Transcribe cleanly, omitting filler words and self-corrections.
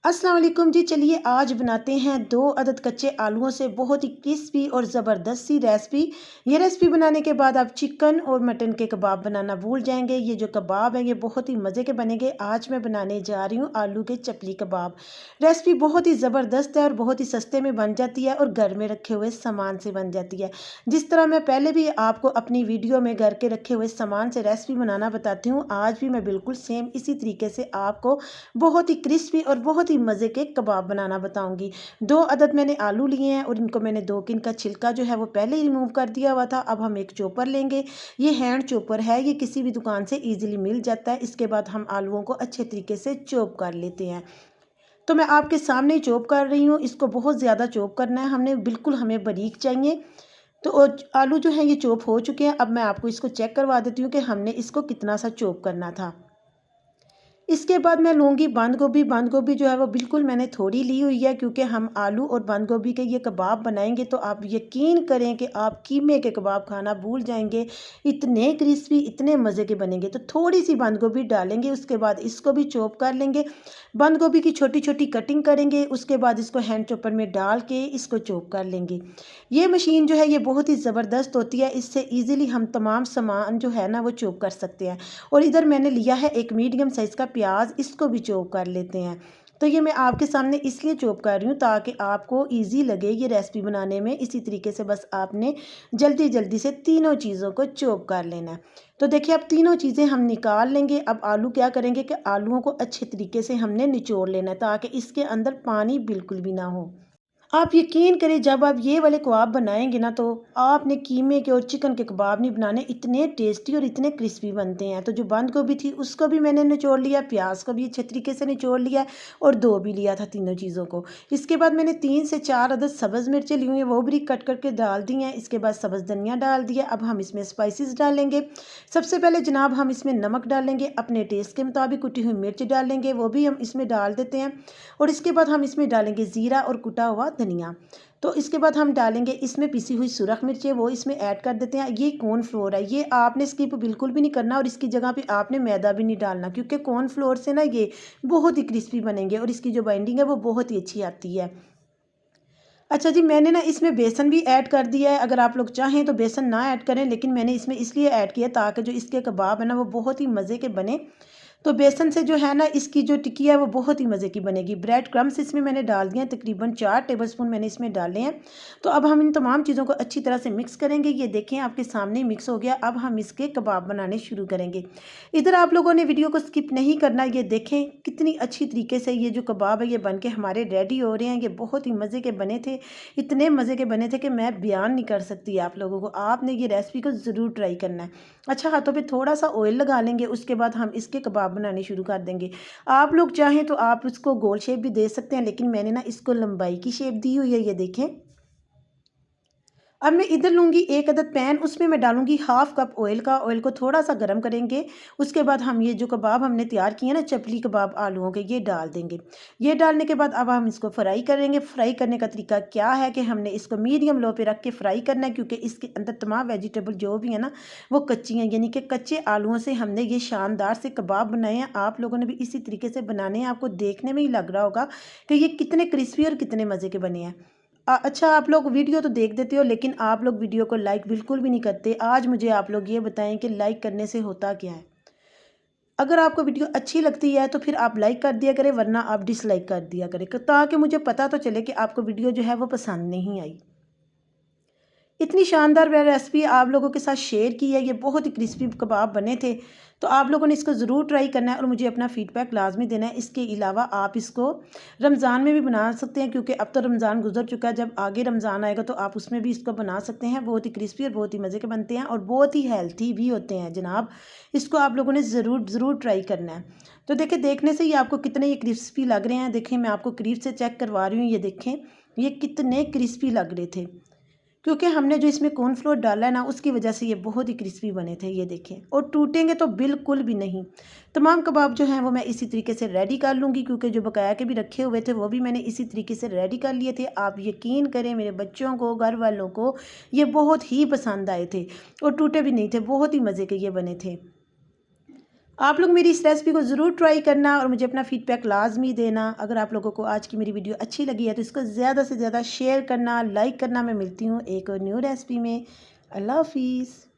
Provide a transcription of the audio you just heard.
अस्सलाम वालेकुम जी। चलिए आज बनाते हैं 2 अदद कच्चे आलूओं से बहुत ही क्रिस्पी और ज़बरदस्त सी रेसिपी। ये रेसिपी बनाने के बाद आप चिकन और मटन के कबाब बनाना भूल जाएंगे। ये जो कबाब है ये बहुत ही मज़े के बनेंगे। आज मैं बनाने जा रही हूँ आलू के चपली कबाब। रेसिपी बहुत ही ज़बरदस्त है और बहुत ही सस्ते में बन जाती है और घर में रखे हुए सामान से बन जाती है। जिस तरह मैं पहले भी आपको अपनी वीडियो में घर के रखे हुए सामान से रेसिपी बनाना बताती हूँ, आज भी मैं बिल्कुल सेम इसी तरीके से आपको बहुत ही क्रिस्पी और बहुत ही मज़े के कबाब बनाना बताऊंगी। 2 अदद मैंने आलू लिए हैं और इनको मैंने 2 किन का छिलका जो है वो पहले ही रिमूव कर दिया हुआ था। अब हम एक चॉपर लेंगे। ये हैंड चॉपर है, ये किसी भी दुकान से ईजिली मिल जाता है। इसके बाद हम आलूओं को अच्छे तरीके से चॉप कर लेते हैं। तो मैं आपके सामने ही चॉप कर रही हूँ। इसको बहुत ज़्यादा चॉप करना है हमने, बिल्कुल हमें बारीक चाहिए। तो आलू जो है ये चॉप हो चुके हैं। अब मैं आपको इसको चेक करवा देती हूँ कि हमने इसको कितना सा चॉप करना था। इसके बाद मैं लूँगी बंद गोभी। बंद गोभी जो है वो बिल्कुल मैंने थोड़ी ली हुई है, क्योंकि हम आलू और बंद गोभी के ये कबाब बनाएंगे तो आप यकीन करें कि आप कीमे के कबाब खाना भूल जाएंगे। इतने क्रिस्पी, इतने मज़े के बनेंगे। तो थोड़ी सी बंद गोभी डालेंगे, उसके बाद इसको भी चॉप कर लेंगे। बंद गोभी की छोटी छोटी कटिंग करेंगे, उसके बाद इसको हैंड चॉपर में डाल के इसको चॉप कर लेंगे। ये मशीन जो है ये बहुत ही ज़बरदस्त होती है। इससे ईज़िली हम तमाम सामान जो है ना वो चॉप कर सकते हैं। और इधर मैंने लिया है एक मीडियम साइज़ का प्याज, इसको भी चॉप कर लेते हैं। तो ये मैं आपके सामने इसलिए चॉप कर रही हूँ ताकि आपको इजी लगे ये रेसिपी बनाने में। इसी तरीके से बस आपने जल्दी जल्दी से तीनों चीज़ों को चॉप कर लेना है। तो देखिए अब तीनों चीज़ें हम निकाल लेंगे। अब आलू क्या करेंगे कि आलूओं को अच्छे तरीके से हमने निचोड़ लेना है ताकि इसके अंदर पानी बिल्कुल भी ना हो। आप यकीन करें, जब आप ये वाले कबाब बनाएंगे ना तो आपने कीमे के और चिकन के कबाब नहीं बनाने, इतने टेस्टी और इतने क्रिस्पी बनते हैं। तो जो बंद गोभी थी उसको भी मैंने निचोड़ लिया, प्याज को भी अच्छे तरीके से निचोड़ लिया और दो भी लिया था तीनों चीज़ों को। इसके बाद मैंने 3 से 4 अदद सब्ज़ मिर्चें ली हुई हैं, वो भी कट करके डाल दी हैं। इसके बाद सब्ज़ धनिया डाल दिया। अब हम इसमें स्पाइसेस डालेंगे। सबसे पहले जनाब हम इसमें नमक डालेंगे, अपने टेस्ट के मुताबिक कुटी हुई मिर्च डालेंगे, वो भी हम इसमें डाल देते हैं। और इसके बाद हम इसमें डालेंगे ज़ीरा और कुटा हुआ धनिया। तो इसके बाद हम डालेंगे इसमें पिसी हुई सुरख मिर्चें, वो इसमें ऐड कर देते हैं। ये कॉर्नफ्लोर है, ये आपने स्किप बिल्कुल भी नहीं करना और इसकी जगह पे आपने मैदा भी नहीं डालना, क्योंकि कॉर्नफ्लोर से ना ये बहुत ही क्रिस्पी बनेंगे और इसकी जो बाइंडिंग है वो बहुत ही अच्छी आती है। अच्छा जी, मैंने ना इसमें बेसन भी ऐड कर दिया है। अगर आप लोग चाहें तो बेसन ना ऐड करें, लेकिन मैंने इसमें इसलिए ऐड किया ताकि जो इसके कबाब है ना वो बहुत ही मज़े के बने। तो बेसन से जो है ना इसकी जो टिक्की है वो बहुत ही मज़े की बनेगी। ब्रेड क्रम्स इसमें मैंने डाल दिए हैं, तकरीबन 4 टेबलस्पून मैंने इसमें डाले हैं। तो अब हम इन तमाम चीज़ों को अच्छी तरह से मिक्स करेंगे। ये देखें आपके सामने मिक्स हो गया। अब हम इसके कबाब बनाने शुरू करेंगे। इधर आप लोगों ने वीडियो को स्किप नहीं करना। ये देखें कितनी अच्छी तरीके से ये जो कबाब है ये बन के हमारे रेडी हो रहे हैं। ये बहुत ही मज़े के बने थे, इतने मज़े के बने थे कि मैं बयान नहीं कर सकती आप लोगों को। आपने ये रेसिपी को ज़रूर ट्राई करना है। अच्छा, हाथों पे थोड़ा सा ऑयल लगा लेंगे, उसके बाद हम इसके कबाब बनाने शुरू कर देंगे। आप लोग चाहें तो आप इसको गोल शेप भी दे सकते हैं, लेकिन मैंने ना इसको लंबाई की शेप दी हुई है, ये देखें। अब मैं इधर लूँगी एक अदद पैन, उसमें मैं डालूँगी हाफ़ कप ऑयल का। ऑयल को थोड़ा सा गर्म करेंगे। उसके बाद हम ये जो कबाब हमने तैयार किए ना चपली कबाब आलूओं के, ये डाल देंगे। ये डालने के बाद अब हम इसको फ्राई करेंगे। फ्राई करने का तरीका क्या है कि हमने इसको मीडियम लो पे रख के फ्राई करना है, क्योंकि इसके अंदर तमाम वेजिटेबल जो भी है ना वो कच्ची हैं, यानी कि कच्चे आलूओं से हमने ये शानदार से कबाब बनाए हैं। आप लोगों ने भी इसी तरीके से बनाने हैं। आपको देखने में ही लग रहा होगा कि ये कितने क्रिस्पी और कितने मज़े के बने हैं। अच्छा, आप लोग वीडियो तो देख देते हो, लेकिन आप लोग वीडियो को लाइक बिल्कुल भी नहीं करते। आज मुझे आप लोग ये बताएं कि लाइक करने से होता क्या है। अगर आपको वीडियो अच्छी लगती है तो फिर आप लाइक कर दिया करें, वरना आप डिसलाइक कर दिया करें, ताकि मुझे पता तो चले कि आपको वीडियो जो है वो पसंद नहीं आई। इतनी शानदार रेसिपी आप लोगों के साथ शेयर की है। ये बहुत ही क्रिस्पी कबाब बने थे। तो आप लोगों ने इसको ज़रूर ट्राई करना है और मुझे अपना फ़ीडबैक लाजमी देना है। इसके अलावा आप इसको रमज़ान में भी बना सकते हैं, क्योंकि अब तो रमज़ान गुजर चुका है। जब आगे रमज़ान आएगा तो आप उसमें भी इसको बना सकते हैं। बहुत ही क्रिस्पी और बहुत ही मज़े के बनते हैं और बहुत ही हेल्थी भी होते हैं जनाब। इसको आप लोगों ने ज़रूर ज़रूर ट्राई करना है। तो देखिए, देखने से ही आपको कितने ये क्रिस्पी लग रहे हैं। देखें, मैं आपको करीब से चेक करवा रही हूँ। ये देखें, ये कितने क्रिस्पी लग रहे थे, क्योंकि हमने जो इसमें कॉर्नफ्लोर डाला है ना उसकी वजह से ये बहुत ही क्रिस्पी बने थे। ये देखें, और टूटेंगे तो बिल्कुल भी नहीं। तमाम कबाब जो हैं वो मैं इसी तरीके से रेडी कर लूँगी, क्योंकि जो बकाया के भी रखे हुए थे वो भी मैंने इसी तरीके से रेडी कर लिए थे। आप यकीन करें, मेरे बच्चों को, घर वालों को ये बहुत ही पसंद आए थे और टूटे भी नहीं थे। बहुत ही मज़े के ये बने थे। आप लोग मेरी इस रेसिपी को ज़रूर ट्राई करना और मुझे अपना फीडबैक लाजमी देना। अगर आप लोगों को आज की मेरी वीडियो अच्छी लगी है तो इसको ज़्यादा से ज़्यादा शेयर करना, लाइक करना। मैं मिलती हूँ एक और न्यू रेसिपी में। अल्लाह हाफिज़।